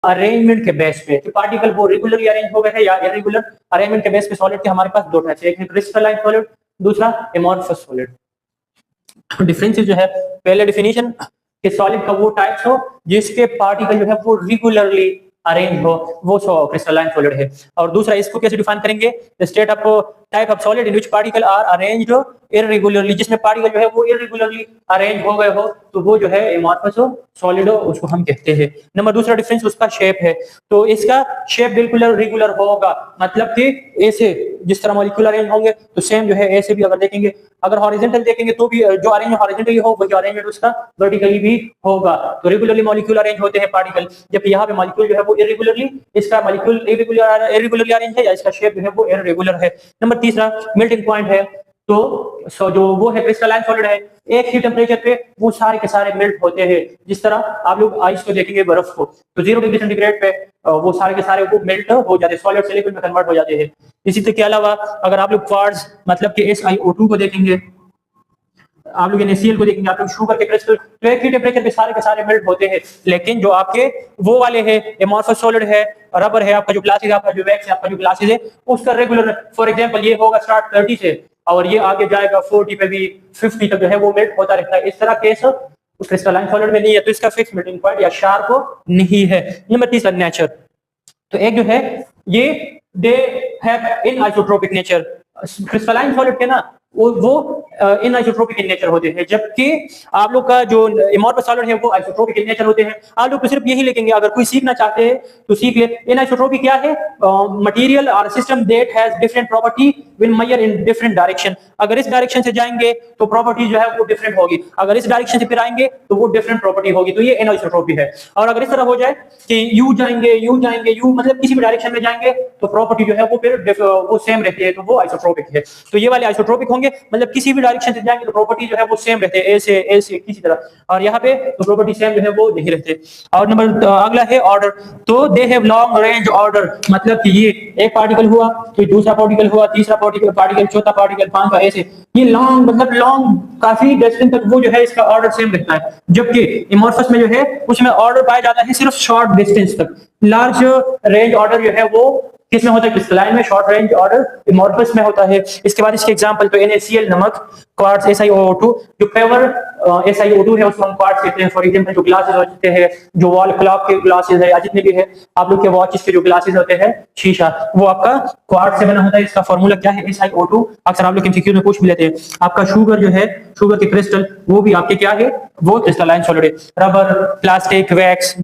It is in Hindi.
अरेंजमेंट के बेस पे कि पार्टिकल वो रेगुलरली अरेंज हो गए हैं या इरेगुलर अरेंजमेंट के बेस पे सॉलिड के हमारे पास दो टाइप्स है, एक है क्रिस्टलाइन सॉलिड, दूसरा एमॉर्फस सॉलिड। डिफरेंस जो है, पहले डेफिनेशन कि सॉलिड का वो टाइप्स हो जिसके पार्टिकल जो है वो रेगुलरली अरेंज हो, वो क्रिस्टलाइन सॉलिड है। और दूसरा इसको कैसे डिफाइन करेंगे, state of type of solid in which particle are arranged irregularly, जिसमें पार्टिकल जो है वो इरेगुलरली अरेंज हो गए हो तो वो जो है एमॉर्फस सॉलिड उसको हम कहते हैं। नंबर दूसरा डिफरेंस उसका शेप है, तो इसका शेप बिल्कुल रेगुलर होगा, मतलब कि ऐसे जिस तरह मॉलिक्यूल अरेंज होंगे तो सेम जो है ऐसे भी अगर देखेंगे, अगर हॉरिजॉन्टल देखेंगे तो भी जो अरेंज हॉरिजॉन्टली हो वही अरेंजमेंट उसका वर्टिकली भी होगा। तो रेगुलरली मॉलिक्यूल अरेंज होते हैं पार्टिकल, जबकि यहाँ पे मॉलिक्यूल जो है वो इरेगुलरली, इसका मॉलिक्यूल इरेगुलरली अरेंज है या इसका शेप जो है वो इरेगुलर है। नंबर तीसरा मेल्टिंग पॉइंट है, तो जो वो है क्रिस्टलाइन सॉलिड है, एक ही टेम्परेचर पे वो सारे के सारे मेल्ट होते हैं। जिस तरह आप लोग आइस को देखेंगे, बर्फ को, तो 0 डिग्री सेंटीग्रेड पे वो सारे के सारे वो मेल्ट हो जाते हैं, सॉलिड से लिक्विड में कन्वर्ट हो जाते हैं। इसी के अलावा अगर आप लोग क्वार्ट्ज मतलब कि SiO2 को देखेंगे, आप लोग NaCl को देखेंगे, आप लोग शुगर के क्रिस्टल, तो एक ही टेम्परेचर पे सारे के सारे मेल्ट होते हैं। लेकिन जो आपके वो वाले है एमॉर्फस सॉलिड है, रबर है, आपका जो ग्लासेस है, आपका जो वैक्स है, आपका जो ग्लासेस है, उसका रेगुलर, फॉर एग्जांपल ये होगा स्टार्ट 30 से और ये आगे जाएगा 40 पे भी 50 तक जो है वो मेल्ट होता रहता है। इस तरह केस उस क्रिस्टलाइन सॉलिड में नहीं है, तो इसका फिक्स मेल्टिंग पॉइंट या शार्प नहीं है। नंबर तीसरा नेचर, तो एक जो है ये they have anisotropic nature, crystalline solid के ना वो इनआइसोट्रोपिक इन नेचर होते हैं, जबकि आप लोग का जो एमॉर्फस सॉलिड है वो आइसोट्रोपिक इन नेचर होते हैं। आप लोग सिर्फ यही लिखेंगे, अगर कोई सीखना चाहते हैं तो सीख ले। इनआइसोट्रोपिक क्या है, मटेरियल और system that has different property will measure in different direction. अगर इस डायरेक्शन से जाएंगे तो प्रॉपर्टी जो है वो डिफरेंट होगी, अगर इस डायरेक्शन से फिर आएंगे तो वो डिफरेंट प्रॉपर्टी होगी, तो ये इनआइसोट्रोपिक है। और अगर इस तरह हो जाए कि यू जाएंगे यू मतलब किसी भी डायरेक्शन में जाएंगे तो प्रॉपर्टी जो है वो फिर वो सेम रहती है, तो वो आइसोट्रोपिक है। तो ये वाले आइसोट्रोपिक होंगे, मतलब किसी भी डायरेक्शन से जाएंगे तो प्रॉपर्टी जो है वो सेम रहते हैं, ऐसे ऐसे किसी तरह, और यहाँ पे तो प्रॉपर्टी सेम जो है वो नहीं रहते। और नंबर अगला है ऑर्डर, तो they have long range order, मतलब कि ये एक पार्टिकल हुआ तो दूसरा पार्टिकल हुआ, तीसरा पार्टिकल चौथा पार्टिकल पांचवा, ऐसे ये लॉन्ग मतलब लॉन्ग काफी डिस्टेंस तक वो जो है इसका ऑर्डर सेम रहता है। जबकि एमॉर्फस में जो है उसमें ऑर्डर पाया जाता है सिर्फ शॉर्ट डिस्टेंस तक। लार्ज रेंज ऑर्डर जो है वो किसमें होता है, क्रिस्टलाइन में, शॉर्ट रेंज ऑर्डर एमॉर्फस में होता है। इसके बाद इसके एग्जांपल तो NaCl नमक, क्वार्ट्ज SiO2, जो फेवर SiO2 है उसको हम क्वार्ट्ज कहते हैं। फॉर एग्जांपल जो ग्लासेस होते हैं, जो वॉल क्लॉक के ग्लासेस है या जितने भी है आप लोग के वॉचेस के जो ग्लासेस होते हैं शीशा, वो आपका क्वार्ट्ज से बना होता है। इसका फॉर्मूला क्या है, SiO2। अक्सर आप लोग MCQ में पूछ भी लेते हैं। आपका शुगर जो है, शुगर के क्रिस्टल वो भी आपके क्या है, वो क्रिस्टलाइन सॉलिड है। Rubber, plastic, wax,